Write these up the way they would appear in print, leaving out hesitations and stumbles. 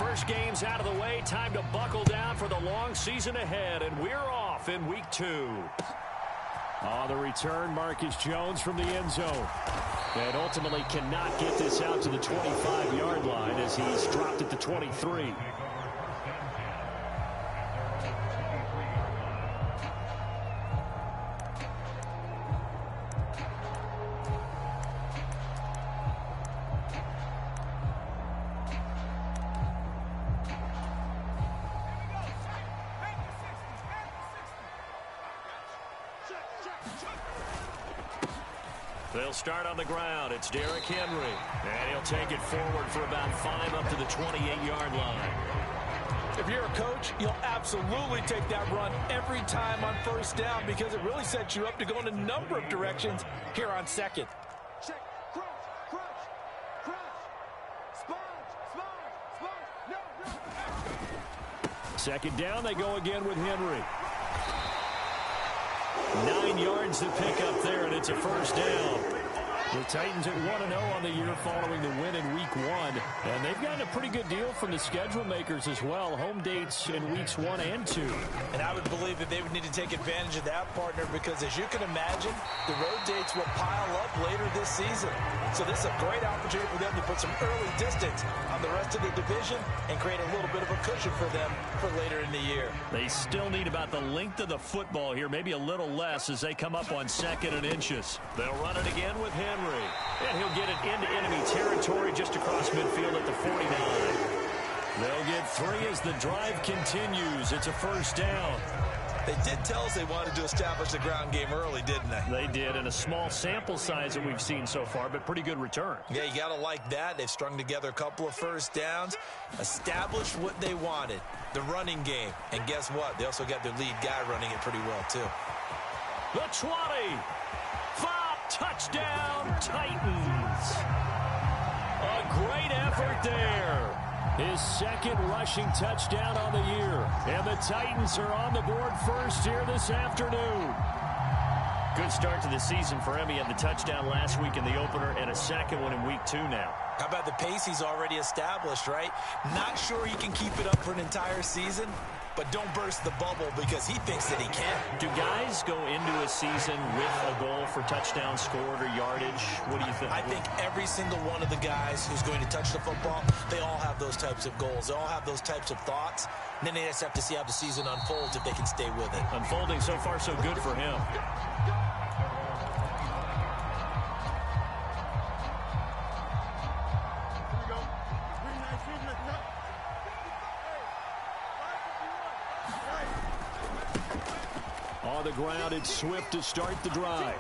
first game's out of the way. Time to buckle down for the long season ahead, and we're off in week 2. On the return, Marcus Jones from the end zone. And ultimately cannot get this out to the 25-yard line as he's dropped at the 23. They'll start on the ground. It's Derrick Henry. And he'll take it forward for about 5 up to the 28-yard line. If you're a coach, you'll absolutely take that run every time on first down because it really sets you up to go in a number of directions here on second. Check, crunch, sponge, no. Second down, they go again with Henry. 9 yards to pick up there, and it's a first down. The Titans at 1-0 on the year following the win in Week 1. And they've gotten a pretty good deal from the schedule makers as well. Home dates in Weeks 1 and 2. And I would believe that they would need to take advantage of that, partner, because as you can imagine, the road dates will pile up later this season. So this is a great opportunity for them to put some early distance on the rest of the division and create a little bit of a cushion for them for later in the year. They still need about the length of the football here, maybe a little less as they come up on 2nd and inches. They'll run it again with Henry. And he'll get it into enemy territory just across midfield at the 49. They'll get 3 as the drive continues. It's a first down. They did tell us they wanted to establish the ground game early, didn't they? They did, and a small sample size that we've seen so far, but pretty good return. Yeah, you got to like that. They've strung together a couple of first downs, established what they wanted, the running game. And guess what? They also got their lead guy running it pretty well, too. The 20. Touchdown, Titans. A great effort there. His 2nd rushing touchdown on the year. And the Titans are on the board first here this afternoon. Good start to the season for him. He had the touchdown last week in the opener and a 2nd one in Week 2 now. How about the pace he's already established, right? Not sure he can keep it up for an entire season, but don't burst the bubble because he thinks that he can. Do guys go into a season with a goal for touchdown scored or yardage? What do you think? I think every single one of the guys who's going to touch the football, they all have those types of goals. They all have those types of thoughts. And then they just have to see how the season unfolds if they can stay with it. Unfolding so far so good for him. On the ground, it's Swift to start the drive.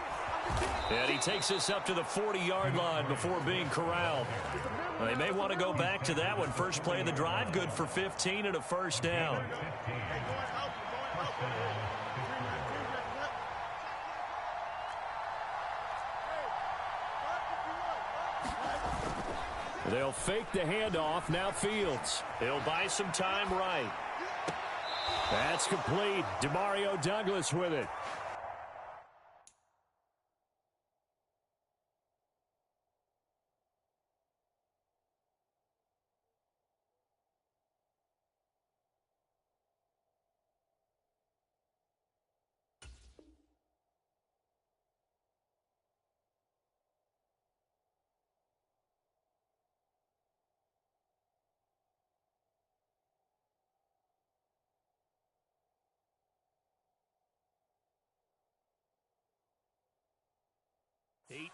And he takes us up to the 40-yard line before being corralled. They may want to go back to that one. First play of the drive, good for 15 and a first down. They'll fake the handoff. Now Fields. He'll buy some time right. That's complete. Demario Douglas with it.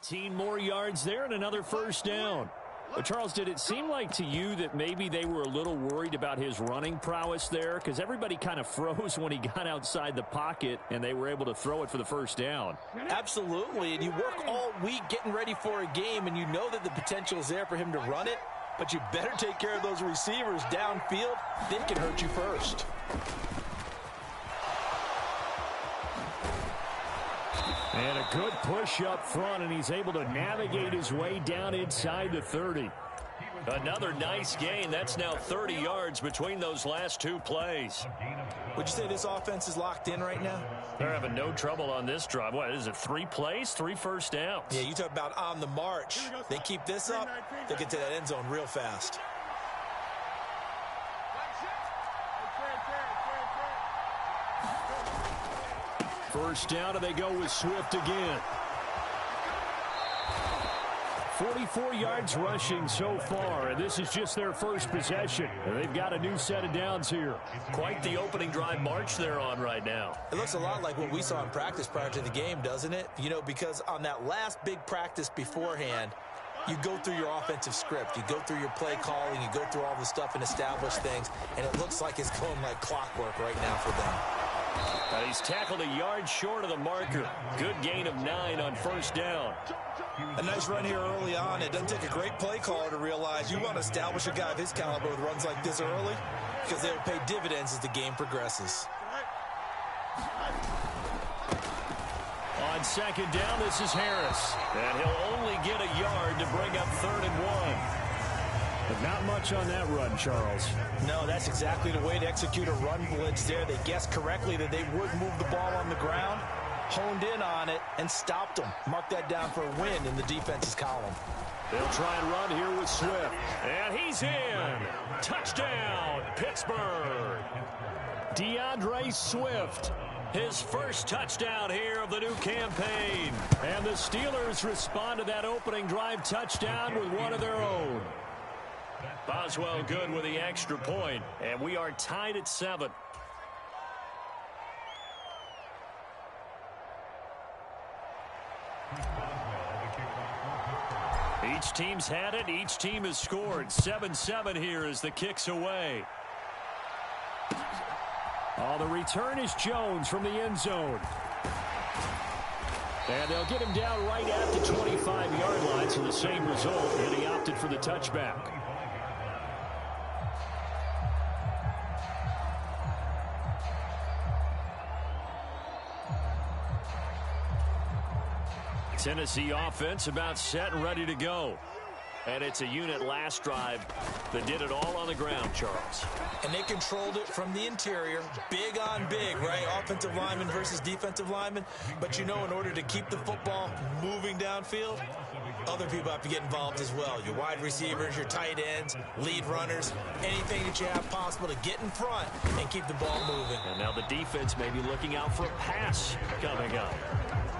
$18 more yards there and another first down. But Charles, did it seem like to you that maybe they were a little worried about his running prowess there? Because everybody kind of froze when he got outside the pocket and they were able to throw it for the first down. Absolutely, and you work all week getting ready for a game and you know that the potential is there for him to run it, but you better take care of those receivers downfield. They can hurt you first. And a good push up front, and he's able to navigate his way down inside the 30. Another nice gain. That's now 30 yards between those last 2 plays. Would you say this offense is locked in right now? They're having no trouble on this drive. What is it, 3 plays, 3 first downs? Yeah, you talk about on the march. They keep this up, they get to that end zone real fast. First down, and they go with Swift again. 44 yards rushing so far, and this is just their first possession. And they've got a new set of downs here. Quite the opening drive march they're on right now. It looks a lot like what we saw in practice prior to the game, doesn't it? You know, because on that last big practice beforehand, you go through your offensive script. You go through your play calling. You go through all the stuff and establish things, and it looks like it's going like clockwork right now for them. But he's tackled a yard short of the marker. Good gain of 9 on first down. A nice run here early on. It doesn't take a great play caller to realize you want to establish a guy of his caliber with runs like this early because they'll pay dividends as the game progresses. On second down, this is Harris. And he'll only get a yard to bring up 3rd and 1. But not much on that run, Charles. No, that's exactly the way to execute a run blitz there. They guessed correctly that they would move the ball on the ground, honed in on it, and stopped them. Mark that down for a win in the defense's column. They'll try and run here with Swift. And he's in. Touchdown, Pittsburgh. DeAndre Swift. His first touchdown here of the new campaign. And the Steelers respond to that opening drive touchdown with one of their own. Boswell good with the extra point, and we are tied at 7. Each team's had it. Each team has scored. 7-7 here as the kick's away. Oh, the return is Jones from the end zone. And they'll get him down right at the 25-yard line, so the same result, and he opted for the touchback. Tennessee offense about set and ready to go. And it's a unit last drive that did it all on the ground, Charles. And they controlled it from the interior, big on big, right? Offensive lineman versus defensive lineman. But you know, in order to keep the football moving downfield, other people have to get involved as well. Your wide receivers, your tight ends, lead runners, anything that you have possible to get in front and keep the ball moving. And now the defense may be looking out for a pass coming up.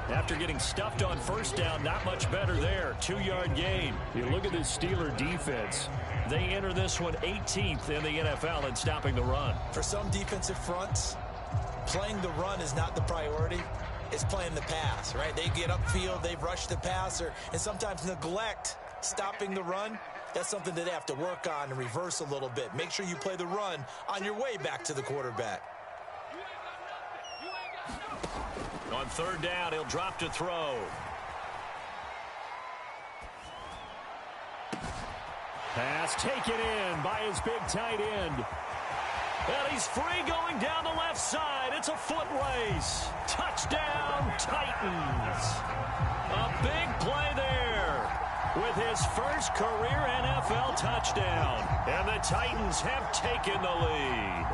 After getting stuffed on first down, not much better there. 2-yard gain. You look at this Steeler defense. They enter this one 18th in the NFL in stopping the run. For some defensive fronts, playing the run is not the priority. It's playing the pass, right? They get upfield, they rush the passer, and sometimes neglect stopping the run. That's something that they have to work on and reverse a little bit. Make sure you play the run on your way back to the quarterback. On third down, he'll drop to throw. Pass taken in by his big tight end. And he's free going down the left side. It's a foot race. Touchdown, Titans. A big play there with his first career NFL touchdown. And the Titans have taken the lead.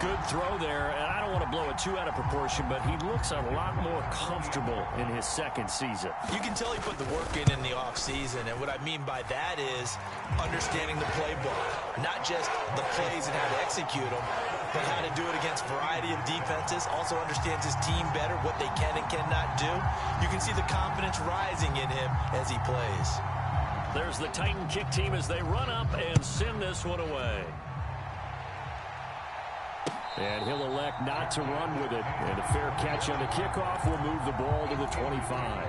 Good throw there, and I don't want to blow it too out of proportion, but he looks a lot more comfortable in his second season. You can tell he put the work in the offseason, and what I mean by that is understanding the playbook. Not just the plays and how to execute them, but how to do it against a variety of defenses. Also understands his team better, what they can and cannot do. You can see the confidence rising in him as he plays. There's the Titan kick team as they run up and send this one away. And he'll elect not to run with it. And a fair catch on the kickoff will move the ball to the 25.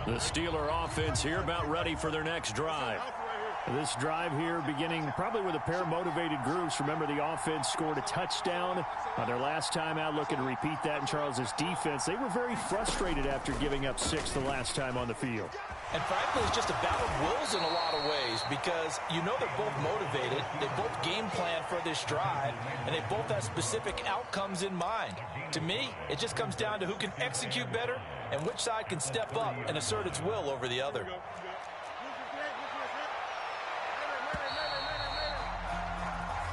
The Steeler offense here about ready for their next drive. This drive here beginning probably with a pair of motivated groups. Remember, the offense scored a touchdown on their last time out, looking to repeat that in Charles's defense. They were very frustrated after giving up 6 the last time on the field. And frankly, it's just a battle of wills in a lot of ways because you know they're both motivated. They both game plan for this drive, and they both have specific outcomes in mind. To me, it just comes down to who can execute better and which side can step up and assert its will over the other.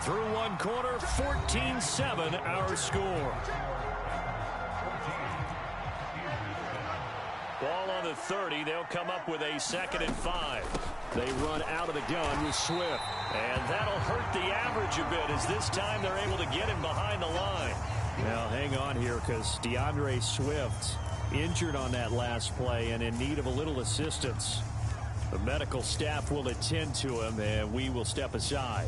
Through one quarter, 14-7 our score. Ball on the 30. They'll come up with a 2nd and 5. They run out of the gun with Swift. And that'll hurt the average a bit as this time they're able to get him behind the line. Now hang on here because DeAndre Swift injured on that last play and in need of a little assistance. The medical staff will attend to him and we will step aside.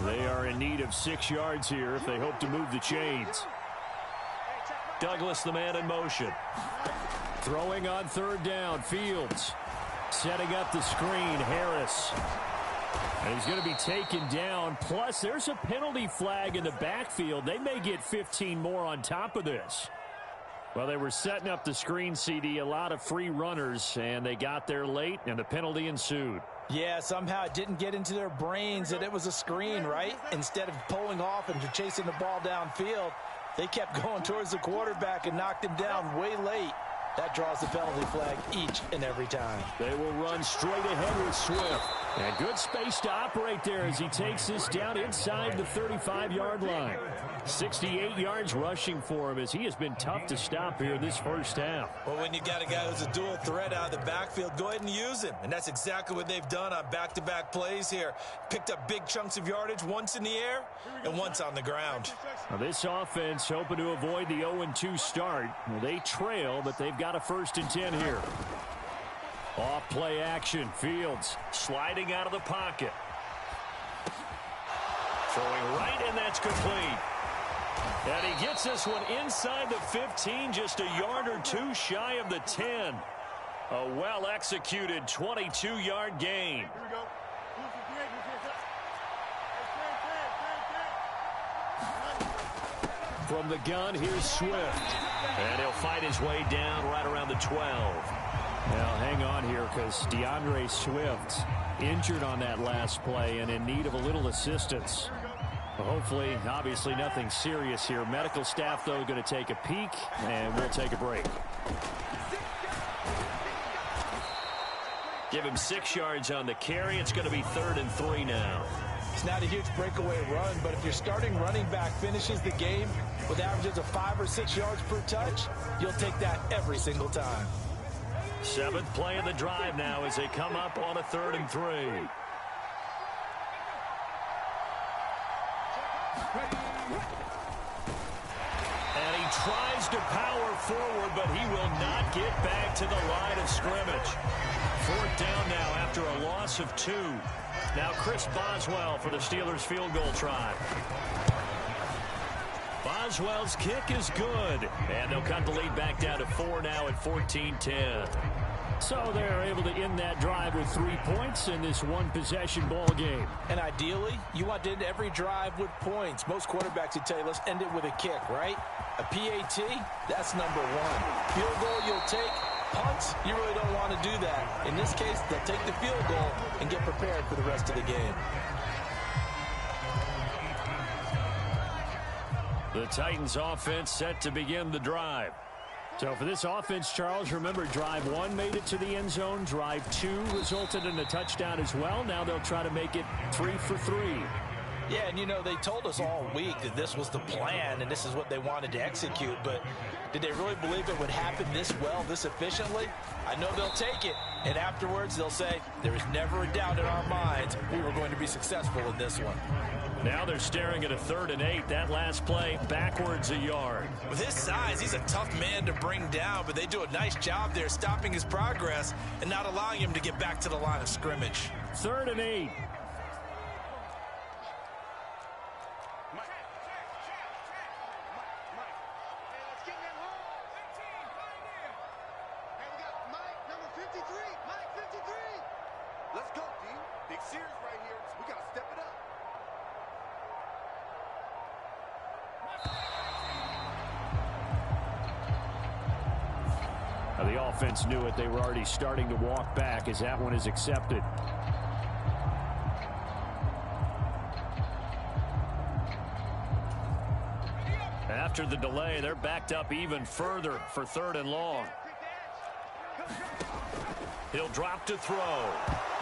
They are in need of 6 yards here if they hope to move the chains. Douglas, the man in motion. Throwing on 3rd down. Fields setting up the screen. Harris. And he's going to be taken down. Plus, there's a penalty flag in the backfield. They may get 15 more on top of this. Well, they were setting up the screen, CD. A lot of free runners, and they got there late, and the penalty ensued. Yeah, somehow it didn't get into their brains that it was a screen, right? Instead of pulling off and chasing the ball downfield, they kept going towards the quarterback and knocked him down way late. That draws the penalty flag each and every time. They will run straight ahead with Swift. And good space to operate there as he takes this down inside the 35-yard line. 68 yards rushing for him as he has been tough to stop here this first half. Well, when you got a guy who's a dual threat out of the backfield, go ahead and use him. And that's exactly what they've done on back-to-back plays here. Picked up big chunks of yardage, once in the air and once on the ground. Now this offense hoping to avoid the 0-2 start. Well, they trail, but they've got a 1st and 10 here. Off play action. Fields sliding out of the pocket. Throwing right, and that's complete. And he gets this one inside the 15, just a yard or 2 shy of the 10. A well-executed 22-yard gain. From the gun, here's Swift. And he'll fight his way down right around the 12. Now, hang on here because DeAndre Swift injured on that last play and in need of a little assistance. Well, hopefully, obviously, nothing serious here. Medical staff, though, going to take a peek, and we'll take a break. Give him 6 yards on the carry. It's going to be 3rd and 3 now. It's not a huge breakaway run, but if your starting running back finishes the game with averages of 5 or 6 yards per touch, you'll take that every single time. 7th play of the drive now as they come up on a 3rd and 3. And he tries to power forward, but he will not get back to the line of scrimmage. 4th down now after a loss of 2. Now Chris Boswell for the Steelers field goal try. Boswell's kick is good. And they'll cut the lead back down to 4 now at 14-10. So they're able to end that drive with 3 points in this one-possession ball game. And ideally, you want to end every drive with points. Most quarterbacks would tell you, let's end it with a kick, right? A PAT, that's number 1. Field goal you'll take. Punts, you really don't want to do that. In this case, they'll take the field goal and get prepared for the rest of the game. The Titans offense set to begin the drive. So for this offense, Charles, remember drive 1 made it to the end zone. Drive 2 resulted in a touchdown as well. Now they'll try to make it 3 for 3. Yeah, and you know, they told us all week that this was the plan and this is what they wanted to execute, but did they really believe it would happen this well, this efficiently? I know they'll take it, and afterwards they'll say, there was never a doubt in our minds we were going to be successful in this one. Now they're staring at a 3rd and 8. That last play, backwards a yard. With his size, he's a tough man to bring down, but they do a nice job there stopping his progress and not allowing him to get back to the line of scrimmage. 3rd and 8. The offense knew it. They were already starting to walk back as that one is accepted. After the delay, they're backed up even further for 3rd and long. He'll drop to throw.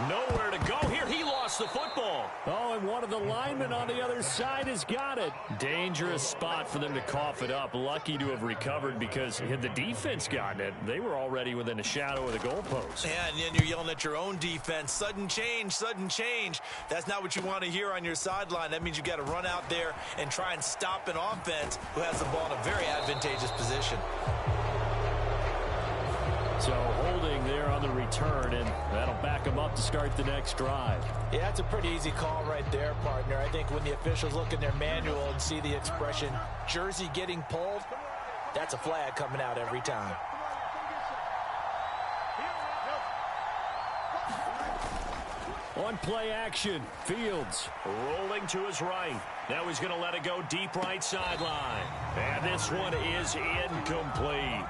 Nowhere to go here. He lost the football. Oh, and one of the linemen on the other side has got it. Dangerous spot for them to cough it up. Lucky to have recovered because had the defense gotten it, they were already within a shadow of the goalpost. Yeah, and then you're yelling at your own defense. Sudden change, sudden change. That's not what you want to hear on your sideline. That means you got to run out there and try and stop an offense who has the ball in a very advantageous position. So holding there on the return, and that'll back them up to start the next drive. Yeah, that's a pretty easy call right there, partner. I think when the officials look in their manual and see the expression, jersey getting pulled, that's a flag coming out every time. On play action, Fields rolling to his right. Now he's going to let it go deep right sideline. And this one is incomplete.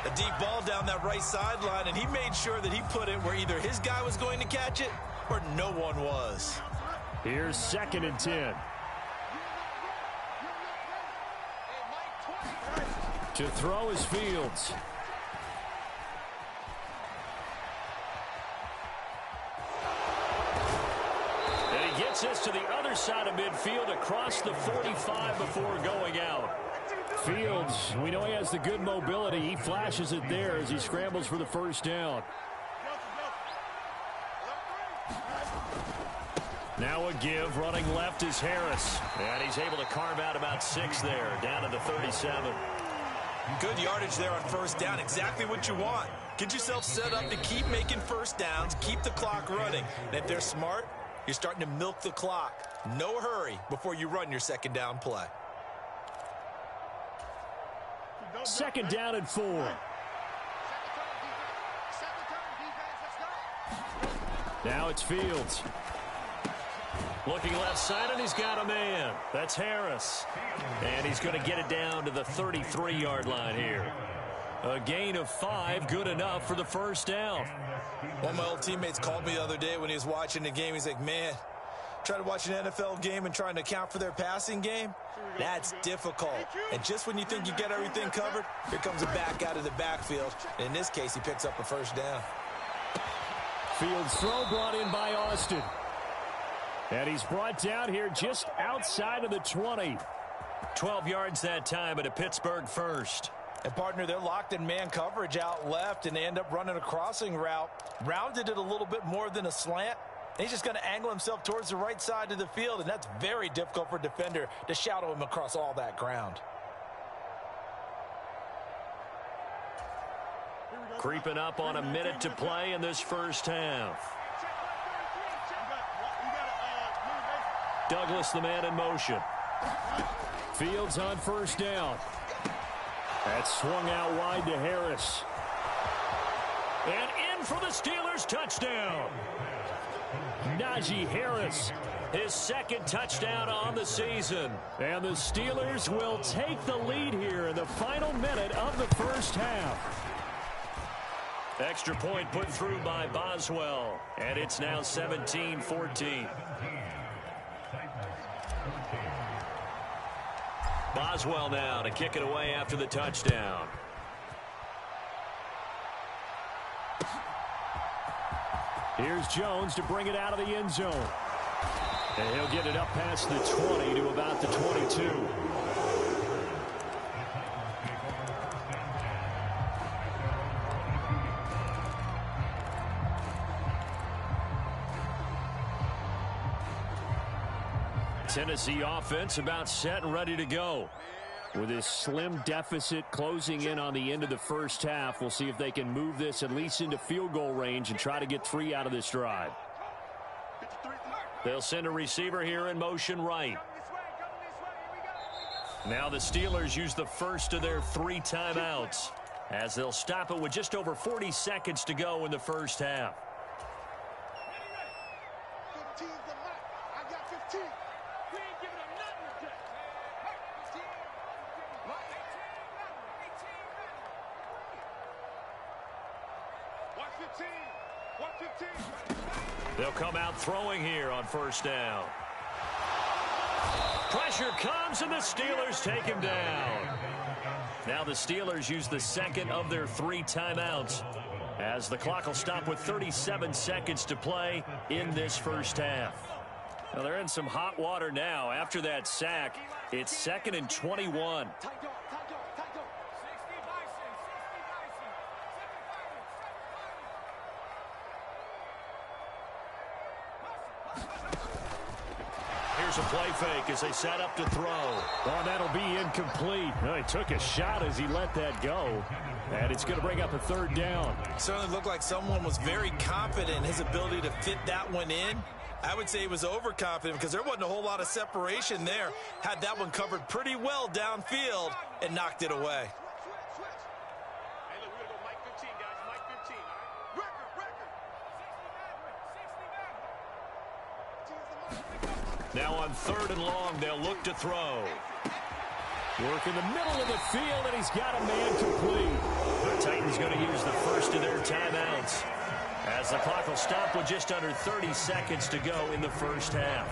A deep ball down that right sideline, and he made sure that he put it where either his guy was going to catch it or no one was. Here's 2nd and 10. To throw is Fields. And he gets this to the other side of midfield across the 45 before going out. Fields, we know he has the good mobility. He flashes it there as he scrambles for the first down. Now a give, running left is Harris. And he's able to carve out about 6 there, down to the 37. Good yardage there on first down, exactly what you want. Get yourself set up to keep making first downs, keep the clock running. And if they're smart, you're starting to milk the clock. No hurry before you run your 2nd down play. 2nd down and 4. Now it's Fields. Looking left side, and he's got a man. That's Harris. And he's going to get it down to the 33-yard line here. A gain of 5, good enough for the first down. One of my old teammates called me the other day when he was watching the game. He's like, man, trying to watch an NFL game and trying to account for their passing game, that's difficult. And just when you think you get everything covered, here comes a back out of the backfield. And in this case, he picks up a first down. Fields throw brought in by Austin. And he's brought down here just outside of the 20. 12 yards that time, but a Pittsburgh first. And, partner, they're locked in man coverage out left, and they end up running a crossing route. Rounded it a little bit more than a slant. He's just going to angle himself towards the right side of the field, and that's very difficult for a defender to shadow him across all that ground. Creeping up on a minute to play in this first half. Douglas, the man in motion. Fields on first down. That's swung out wide to Harris. And in for the Steelers touchdown. Najee Harris, his 2nd touchdown on the season. And the Steelers will take the lead here in the final minute of the first half. Extra point put through by Boswell. And it's now 17-14. Boswell now to kick it away after the touchdown. Here's Jones to bring it out of the end zone. And he'll get it up past the 20 to about the 22. Tennessee offense about set and ready to go. With this slim deficit closing in on the end of the first half, we'll see if they can move this at least into field goal range and try to get 3 out of this drive. They'll send a receiver here in motion right. Now the Steelers use the first of their 3 timeouts as they'll stop it with just over 40 seconds to go in the first half. They'll come out throwing here on first down. Pressure comes, and the Steelers take him down. Now the Steelers use the second of their 3 timeouts, as the clock will stop with 37 seconds to play in this first half. Well, they're in some hot water now. After that sack, it's 2nd and 21. Here's a play fake as they set up to throw. Oh, that'll be incomplete. Well, he took a shot as he let that go. And it's going to bring up a 3rd down. Certainly looked like someone was very confident in his ability to fit that one in. I would say he was overconfident because there wasn't a whole lot of separation there. Had that one covered pretty well downfield and knocked it away. Now on 3rd and long, they'll look to throw. Work in the middle of the field, and he's got a man complete. The Titans going to use the first of their timeouts, as the clock will stop with just under 30 seconds to go in the first half.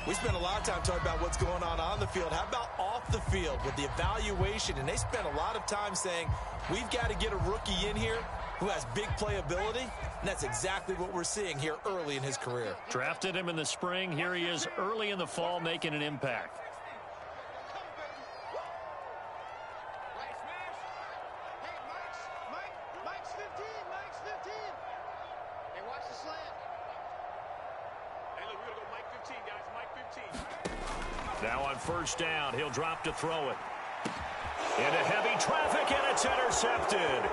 We spent a lot of time talking about what's going on the field. How about off the field with the evaluation? And they spent a lot of time saying, we've got to get a rookie in here who has big playability, and that's exactly what we're seeing here early in his career. Drafted him in the spring. Here he is early in the fall making an impact. Mike's 15. Hey, watch the slant. Hey, look, we're going to go Mike 15, guys. Mike 15. Now on 1st down, he'll drop to throw it. Into heavy traffic, and it's intercepted.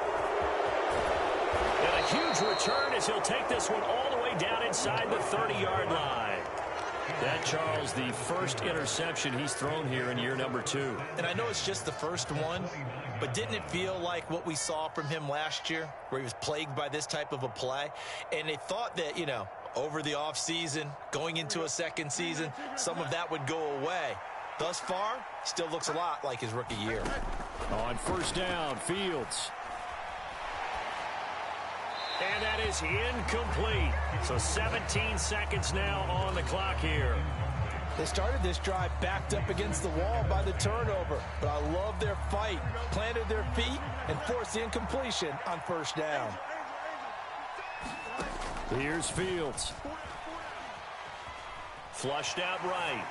And a huge return as he'll take this one all the way down inside the 30-yard line. That, Charles, the first interception he's thrown here in year number 2. And I know it's just the first one, but didn't it feel like what we saw from him last year, where he was plagued by this type of a play? And they thought that, you know, over the offseason, going into a second season, some of that would go away. Thus far, still looks a lot like his rookie year. On 1st down, Fields. And that is incomplete. So 17 seconds now on the clock here. They started this drive backed up against the wall by the turnover, but I love their fight. Planted their feet and forced the incompletion on 1st down. Here's Fields. Flushed out right.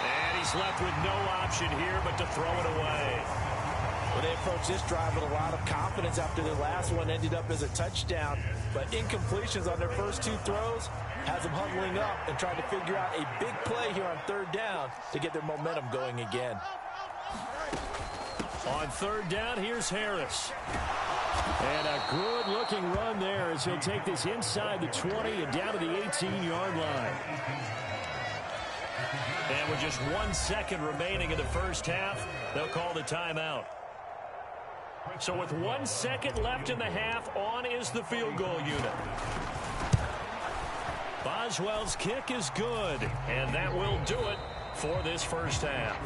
And he's left with no option here but to throw it away. Well, they approached this drive with a lot of confidence after the last one ended up as a touchdown. But incompletions on their first 2 throws has them huddling up and trying to figure out a big play here on 3rd down to get their momentum going again. On 3rd down, here's Harris. And a good-looking run there as he'll take this inside the 20 and down to the 18-yard line. And with just 1 second remaining in the first half, they'll call the timeout. So with 1 second left in the half, on is the field goal unit. Boswell's kick is good, and that will do it for this first half.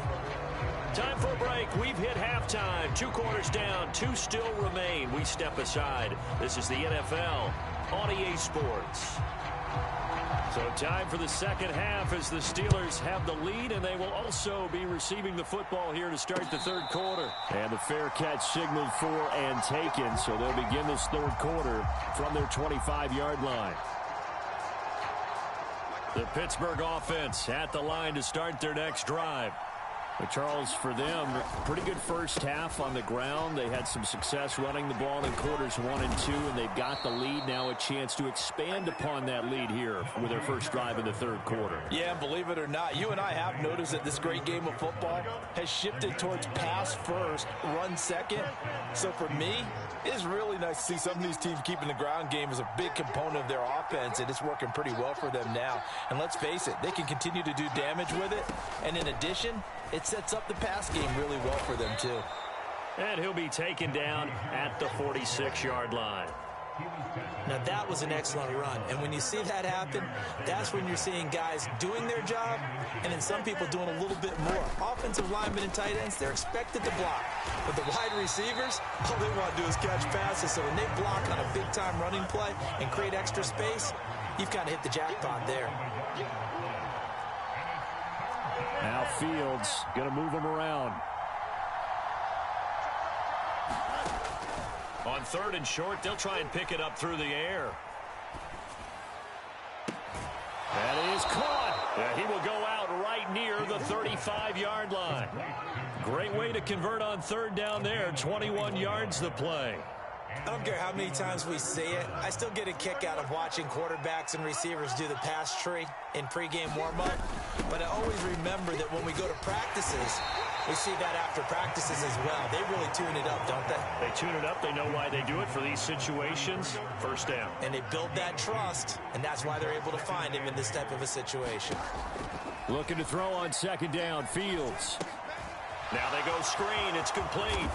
Time for a break. We've hit halftime. 2 quarters down, 2 still remain. We step aside. This is the NFL on EA Sports. So time for the second half as the Steelers have the lead, and they will also be receiving the football here to start the 3rd quarter. And the fair catch signaled for and taken, so they'll begin this 3rd quarter from their 25-yard line. The Pittsburgh offense at the line to start their next drive. But Charles, for them, pretty good first half on the ground. They had some success running the ball in quarters 1 and 2, and they've got the lead now, a chance to expand upon that lead here with their first drive in the 3rd quarter. Yeah, believe it or not, you and I have noticed that this great game of football has shifted towards pass first, run second. So for me, it's really nice to see some of these teams keeping the ground game as a big component of their offense, and it's working pretty well for them now. And let's face it, they can continue to do damage with it. And in addition, it sets up the pass game really well for them, too. And he'll be taken down at the 46-yard line. Now, that was an excellent run. And when you see that happen, that's when you're seeing guys doing their job and then some people doing a little bit more. Offensive linemen and tight ends, they're expected to block. But the wide receivers, all they want to do is catch passes. So when they block on a big-time running play and create extra space, you've kind of hit the jackpot there. Now Fields going to move him around. On 3rd and short, they'll try and pick it up through the air. That is caught. Yeah, he will go out right near the 35-yard line. Great way to convert on 3rd down there. 21 yards the play. I don't care how many times we see it. I still get a kick out of watching quarterbacks and receivers do the pass tree in pregame warm-up. But I always remember that when we go to practices, we see that after practices as well. They really tune it up, don't they? They tune it up. They know why they do it for these situations. 1st down. And they build that trust, and that's why they're able to find him in this type of a situation. Looking to throw on 2nd down, Fields. Now they go screen. It's complete.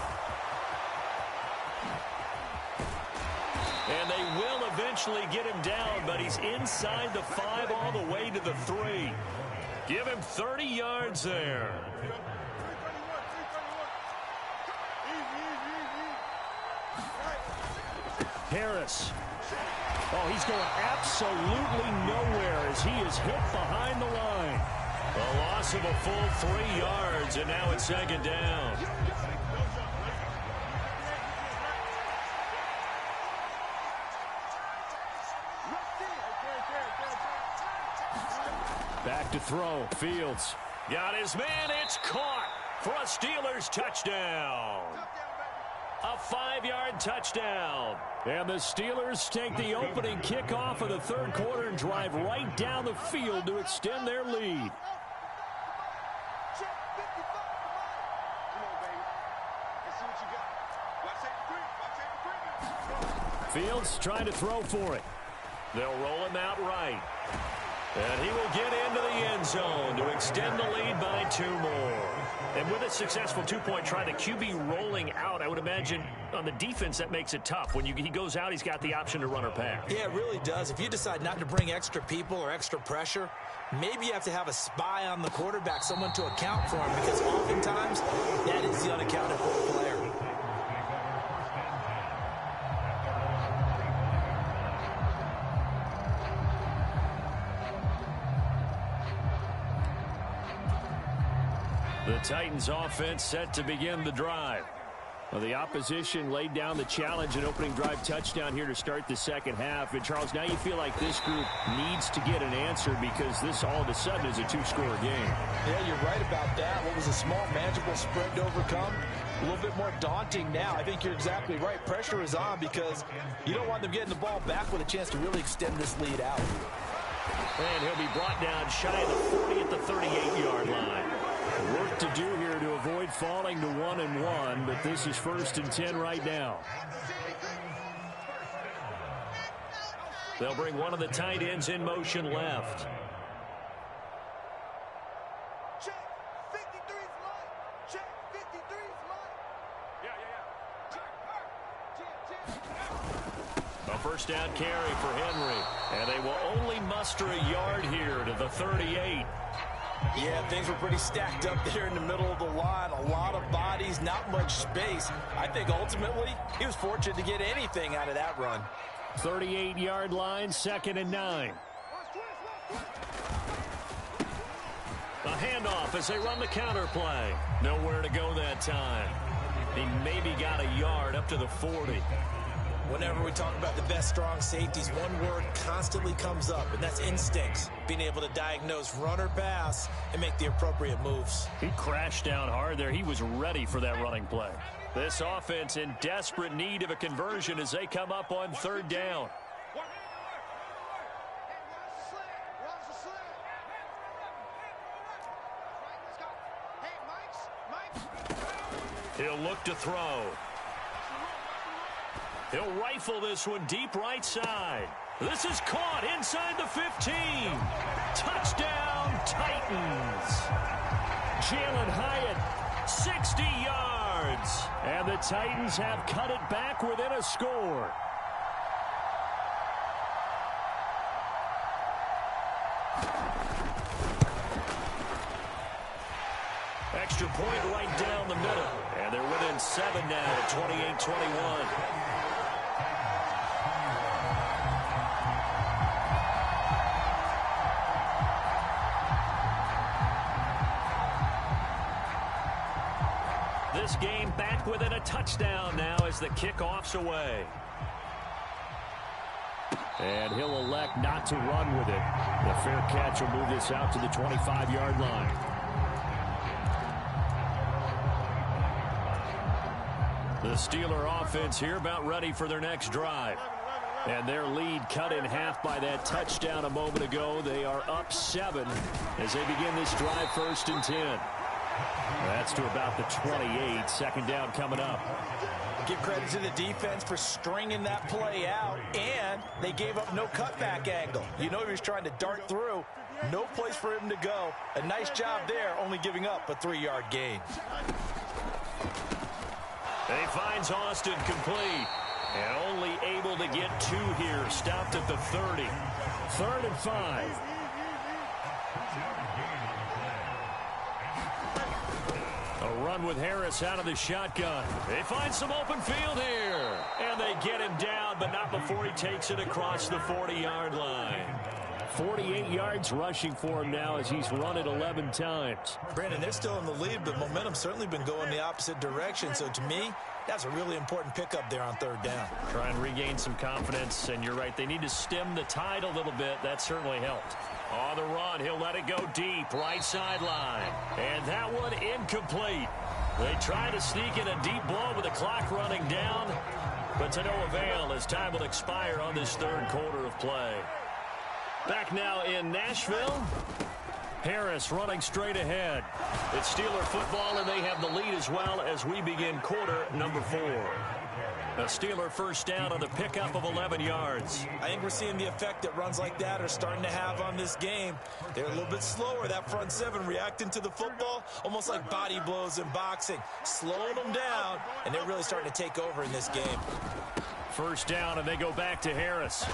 And they will eventually get him down, but he's inside the 5 all the way to the 3. Give him 30 yards there. Harris. Oh, he's going absolutely nowhere as he is hit behind the line. A loss of a full 3 yards, and now it's 2nd down. Back to throw. Fields. Got his man. It's caught for a Steelers touchdown. A 5-yard touchdown. And the Steelers take the opening kickoff of the 3rd quarter and drive right down the field to extend their lead. Fields trying to throw for it. They'll roll him out right. And he will get into the end zone to extend the lead by 2 more. And with a successful 2-point try, the QB rolling out, I would imagine on the defense that makes it tough. When he goes out, he's got the option to run or pass. Yeah, it really does. If you decide not to bring extra people or extra pressure, maybe you have to have a spy on the quarterback, someone to account for him, because oftentimes that is the unaccounted for player. The Titans offense set to begin the drive. Well, the opposition laid down the challenge, an opening drive touchdown here to start the 2nd half. And, Charles, now you feel like this group needs to get an answer because this all of a sudden is a 2-score game. Yeah, you're right about that. What was a small, manageable spread to overcome? A little bit more daunting now. I think you're exactly right. Pressure is on because you don't want them getting the ball back with a chance to really extend this lead out. And he'll be brought down shy of the 40 at the 38-yard line. Work to do here to avoid falling to 1-1, but this is 1st and 10 right now. They'll bring one of the tight ends in motion left. Check 53's line. Check 53's line. A 1st down carry for Henry. And they will only muster a yard here to the 38. Yeah, things were pretty stacked up there in the middle of the line. A lot of bodies, not much space. I think ultimately he was fortunate to get anything out of that run. 38-yard line, 2nd and 9. A handoff as they run the counter play. Nowhere to go that time. He maybe got a yard up to the 40. Whenever we talk about the best strong safeties, one word constantly comes up, and that's instincts. Being able to diagnose run or pass and make the appropriate moves. He crashed down hard there. He was ready for that running play. This offense in desperate need of a conversion as they come up on 3rd down. He'll look to throw. He'll rifle this one deep right side. This is caught inside the 15. Touchdown, Titans. Jalen Hyatt, 60 yards. And the Titans have cut it back within a score. Extra point right down the middle. And they're within 7 now at 28-21. This game back within a touchdown now as the kickoff's away. And he'll elect not to run with it. The fair catch will move this out to the 25-yard line. The Steeler offense here about ready for their next drive. And their lead cut in half by that touchdown a moment ago. They are up 7 as they begin this drive 1st and 10. That's to about the 28. Second down coming up. Give credit to the defense for stringing that play out, and they gave up no cutback angle. You know he was trying to dart through. No place for him to go. A nice job there, only giving up a 3-yard gain. And he finds Austin complete. And only able to get 2 here. Stopped at the 30. 3rd and 5. A run with Harris out of the shotgun. They find some open field here. And they get him down, but not before he takes it across the 40-yard line. 48 yards rushing for him now as he's run it 11 times. Brandon, they're still in the lead, but momentum's certainly been going the opposite direction. So to me, that's a really important pickup there on 3rd down. Try and regain some confidence, and you're right. They need to stem the tide a little bit. That certainly helped. On the run, he'll let it go deep, right sideline. And that one incomplete. They try to sneak in a deep ball with the clock running down, but to no avail as time will expire on this 3rd quarter of play. Back now in Nashville. Harris running straight ahead. It's Steeler football, and they have the lead as well as we begin quarter number 4. A Steeler first down on the pickup of 11 yards. I think we're seeing the effect that runs like that are starting to have on this game. They're a little bit slower, that front 7 reacting to the football, almost like body blows in boxing, slowing them down, and they're really starting to take over in this game. First down, and they go back to Harris.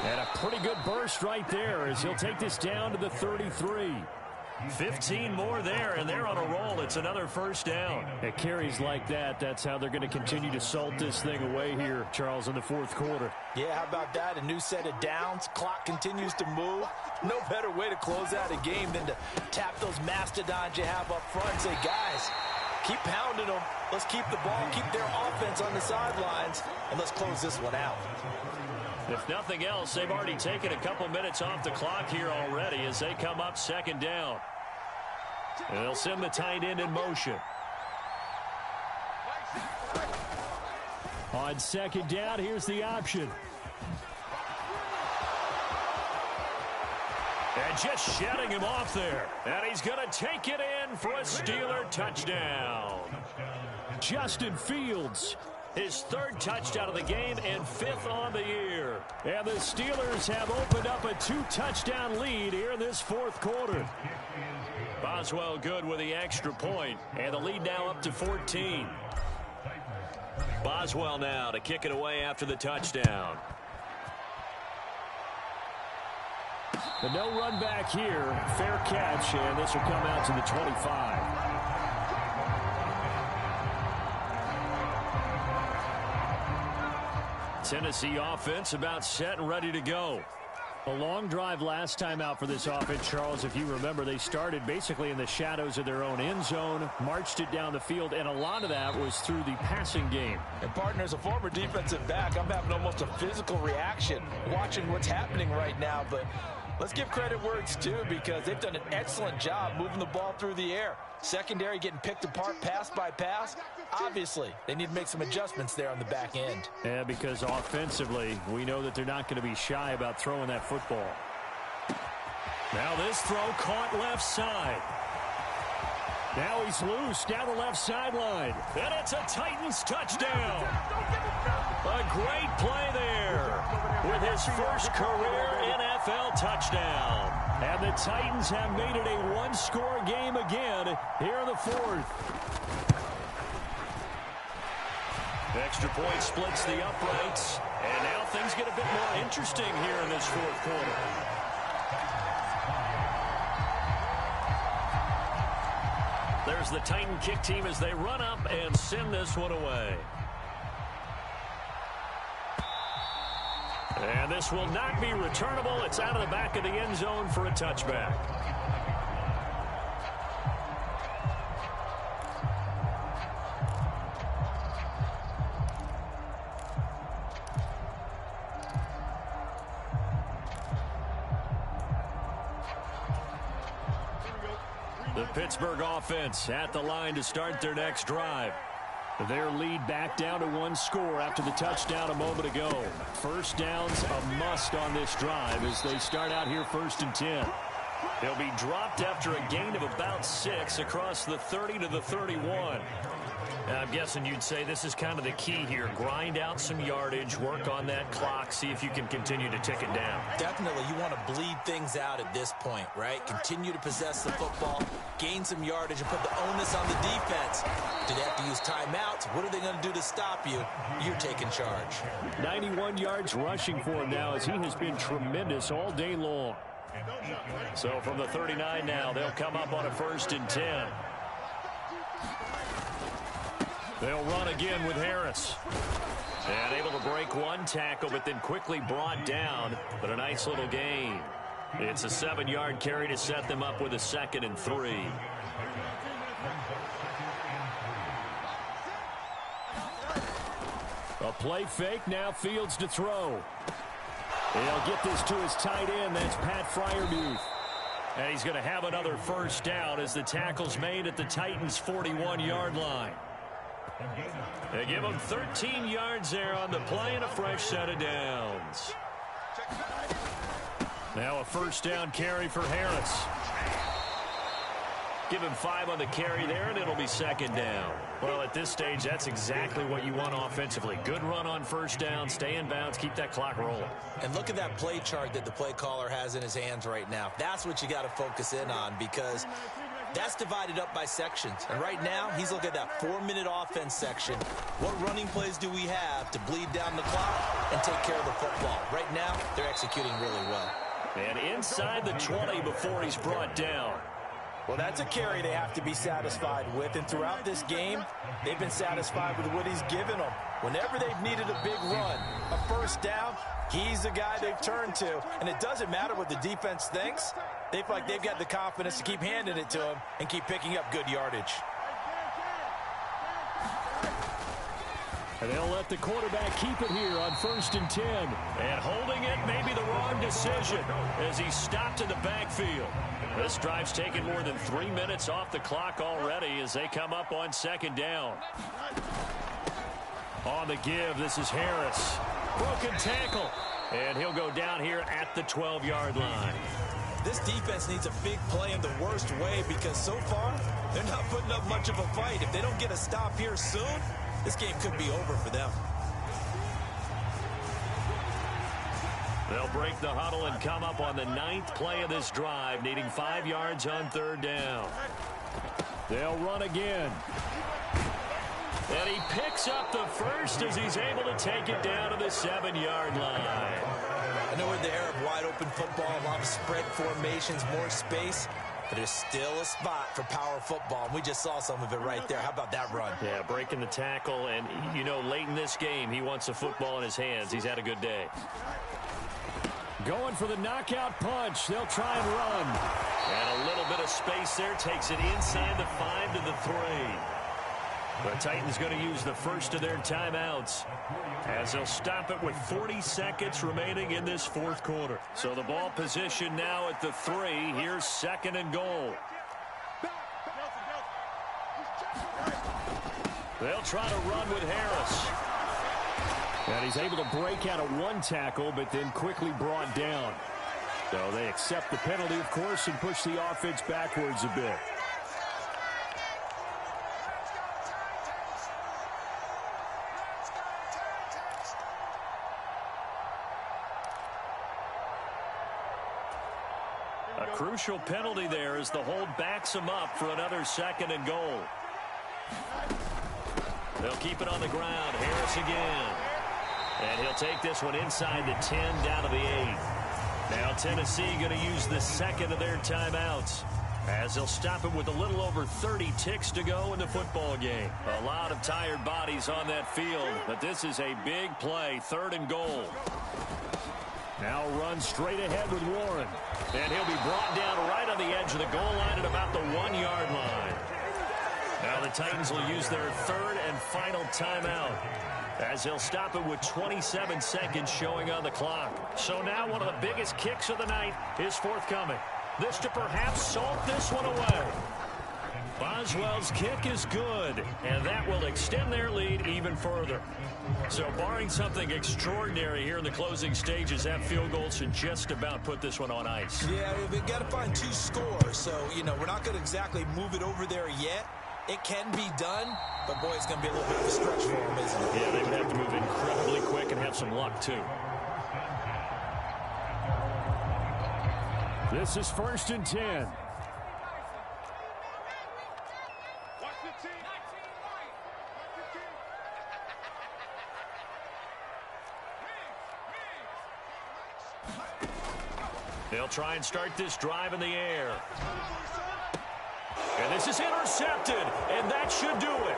And a pretty good burst right there as he'll take this down to the 33. 15 more there, and they're on a roll. It's another first down. At carries like that, that's how they're going to continue to salt this thing away here, Charles, in the 4th quarter. Yeah, how about that? A new set of downs. Clock continues to move. No better way to close out a game than to tap those mastodons you have up front and say, guys, keep pounding them. Let's keep the ball, keep their offense on the sidelines, and let's close this one out. If nothing else, they've already taken a couple minutes off the clock here already as they come up 2nd down. And they'll send the tight end in motion. On 2nd down, here's the option. And just shedding him off there. And he's going to take it in for a Steeler touchdown. Justin Fields. His 3rd touchdown of the game and 5th on the year. And the Steelers have opened up a 2-touchdown lead here in this 4th quarter. Boswell good with the extra point, and the lead now up to 14. Boswell now to kick it away after the touchdown. But no run back here. Fair catch, and this will come out to the 25. Tennessee offense about set and ready to go. A long drive last time out for this offense, Charles. If you remember, they started basically in the shadows of their own end zone, marched it down the field, and a lot of that was through the passing game. And partner, as a former defensive back, I'm having almost a physical reaction watching what's happening right now. But let's give credit where it's due because they've done an excellent job moving the ball through the air. Secondary getting picked apart pass by pass. Obviously, they need to make some adjustments there on the back end. Yeah, because offensively, we know that they're not going to be shy about throwing that football. Now this throw caught left side. Now he's loose down the left sideline. And it's a Titans touchdown. A great play there with his first career NFL touchdown. And the Titans have made it a one-score game again here in the 4th. Extra point splits the uprights. And now things get a bit more interesting here in this 4th quarter. There's the Titan kick team as they run up and send this one away. And this will not be returnable. It's out of the back of the end zone for a touchback. The Pittsburgh offense at the line to start their next drive. Their lead back down to one score after the touchdown a moment ago. First down's a must on this drive as they start out here 1st and 10. They'll be dropped after a gain of about 6 across the 30 to the 31. I'm guessing you'd say this is kind of the key here. Grind out some yardage, work on that clock, see if you can continue to tick it down. Definitely, you want to bleed things out at this point, right? Continue to possess the football, gain some yardage, and put the onus on the defense. Do they have to use timeouts? What are they going to do to stop you? You're taking charge. 91 yards rushing for him now as he has been tremendous all day long. So from the 39 now, they'll come up on a 1st and 10. They'll run again with Harris. And able to break one tackle, but then quickly brought down. But a nice little gain. It's a 7-yard carry to set them up with a 2nd and 3. A play fake, now Fields to throw. He'll get this to his tight end. That's Pat Freiermuth. And he's going to have another first down as the tackle's made at the Titans' 41-yard line. They give him 13 yards there on the play and a fresh set of downs. Now a first down carry for Harris. Give him 5 on the carry there, and it'll be 2nd down. Well, at this stage, that's exactly what you want offensively. Good run on first down, stay in bounds, keep that clock rolling. And look at that play chart that the play caller has in his hands right now. That's what you got to focus in on because that's divided up by sections. And right now, he's looking at that 4-minute offense section. What running plays do we have to bleed down the clock and take care of the football? Right now, they're executing really well. And inside the 20 before he's brought down. Well, that's a carry they have to be satisfied with. And throughout this game, they've been satisfied with what he's given them. Whenever they've needed a big run, a first down, he's the guy they've turned to. And it doesn't matter what the defense thinks. They feel like they've got the confidence to keep handing it to him and keep picking up good yardage. And they'll let the quarterback keep it here on 1st and 10. And holding it may be the wrong decision as he stopped in the backfield. This drive's taken more than 3 minutes off the clock already as they come up on 2nd down. On the give, this is Harris. Broken tackle. And he'll go down here at the 12-yard line. This defense needs a big play in the worst way because so far, they're not putting up much of a fight. If they don't get a stop here soon, this game could be over for them. They'll break the huddle and come up on the 9th play of this drive, needing 5 yards on 3rd down. They'll run again. And he picks up the first as he's able to take it down to the 7-yard line. I know we're in the era of wide-open football, a lot of spread formations, more space, but there's still a spot for power football, and we just saw some of it right there. How about that run? Yeah, breaking the tackle, and, you know, late in this game, he wants the football in his hands. He's had a good day. Going for the knockout punch. They'll try and run. And a little bit of space there takes it inside the 5 to the 3. The Titans going to use the first of their timeouts as they'll stop it with 40 seconds remaining in this 4th quarter. So the ball position now at the 3. Here's 2nd and goal. They'll try to run with Harris. And he's able to break out of one tackle, but then quickly brought down. So they accept the penalty, of course, and push the offense backwards a bit. A crucial penalty there as the hold backs him up for another 2nd and goal. They'll keep it on the ground. Harris again. And he'll take this one inside the 10 down to the 8. Now Tennessee going to use the 2nd of their timeouts as they'll stop it with a little over 30 ticks to go in the football game. A lot of tired bodies on that field, but this is a big play. 3rd and goal. Now run straight ahead with Warren. And he'll be brought down right on the edge of the goal line at about the 1-yard line. Now the Titans will use their 3rd and final timeout as they'll stop it with 27 seconds showing on the clock. So now one of the biggest kicks of the night is forthcoming. This to perhaps salt this one away. Boswell's kick is good, and that will extend their lead even further. So barring something extraordinary here in the closing stages, that field goal should just about put this one on ice. Yeah, we've got to find 2 scores. So, we're not going to exactly move it over there yet. It can be done, but, boy, it's going to be a little bit of a stretch for them, isn't it? Yeah, they would have to move incredibly quick and have some luck, too. This is 1st and 10. They'll try and start this drive in the air. And this is intercepted, and that should do it.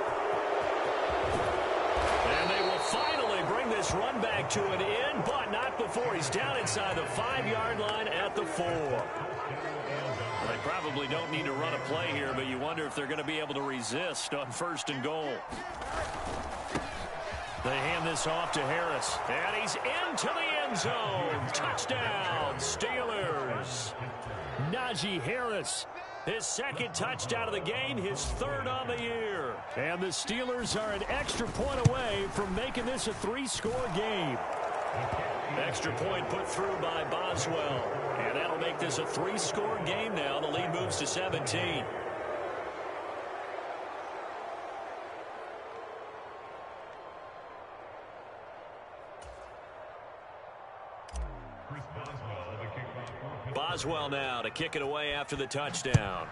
And they will finally bring this run back to an end, but not before he's down inside the 5-yard line at the 4. They probably don't need to run a play here, but you wonder if they're going to be able to resist on 1st and goal. They hand this off to Harris, and he's into the end zone. Touchdown, Steelers. Najee Harris, his 2nd touchdown of the game, his 3rd on the year. And the Steelers are an extra point away from making this a 3-score game. Extra point put through by Boswell, and that'll make this a 3-score game now. The lead moves to 17. Boswell now to kick it away after the touchdown.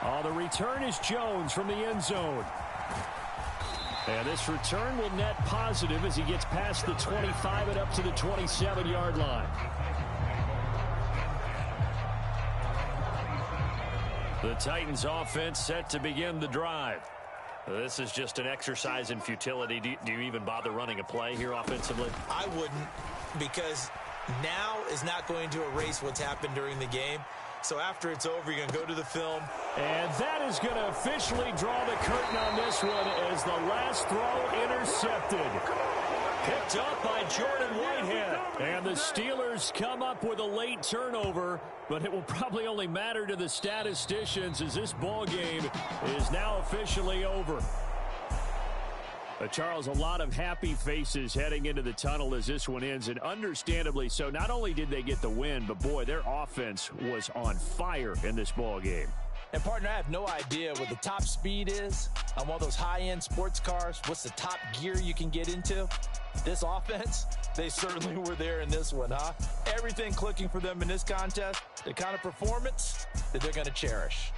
Oh, the return is Jones from the end zone. And this return will net positive as he gets past the 25 and up to the 27-yard line. The Titans offense set to begin the drive. This is just an exercise in futility. Do you even bother running a play here offensively? I wouldn't, because now is not going to erase what's happened during the game. So after it's over, you're going to go to the film. And that is going to officially draw the curtain on this one as the last throw intercepted. Picked up by Jordan Whitehead. And the Steelers come up with a late turnover, but it will probably only matter to the statisticians as this ball game is now officially over. Charles, a lot of happy faces heading into the tunnel as this one ends, and understandably so. Not only did they get the win, but boy, their offense was on fire in this ball game. And, partner, I have no idea what the top speed is on one of those high-end sports cars. What's the top gear you can get into? This offense, they certainly were there in this one, huh? Everything clicking for them in this contest, the kind of performance that they're going to cherish.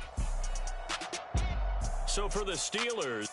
So for the Steelers,